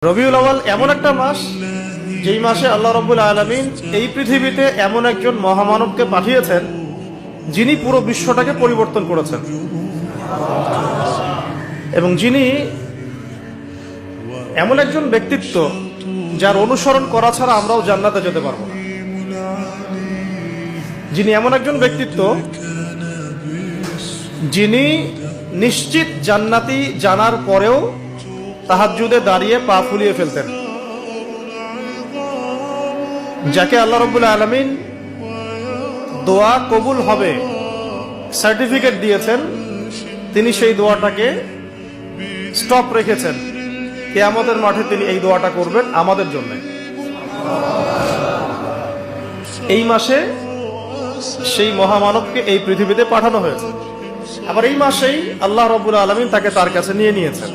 রবিউল আউয়াল এমন একটা মাস যেই মাসে আল্লাহ রাব্বুল আলামিন এই পৃথিবীতে এমন একজন মহামানবকে পাঠিয়েছেন যিনি পুরো বিশ্বটাকে পরিবর্তন করেছেন এবং যিনি এমন একজন ব্যক্তিত্ব যার অনুসরণ করা ছাড়া আমরাও জান্নাতে যেতে পারবো না। যিনি এমন একজন ব্যক্তিত্ব যিনি নিশ্চিত জান্নাতি জানার পরেও তাহাজ্জুদে দাঁড়িয়ে পা ফুলিয়ে ফেলতেন, যাকে আল্লাহ রাব্বুল আলামিন দোয়া কবুল হবে সার্টিফিকেট দিয়েছেন, তিনি সেই দোয়াটাকে স্টপ রেখেছেন। কিয়ামতের মাঠে তিনি এই দোয়াটা করবেন আমাদের জন্য। এই মাসে সেই মহামানবকে এই পৃথিবীতে পাঠানো হয়েছে। আবার এই মাসেই আল্লাহ রাব্বুল আলামিন তাকে তার কাছে নিয়ে নিয়েছেন।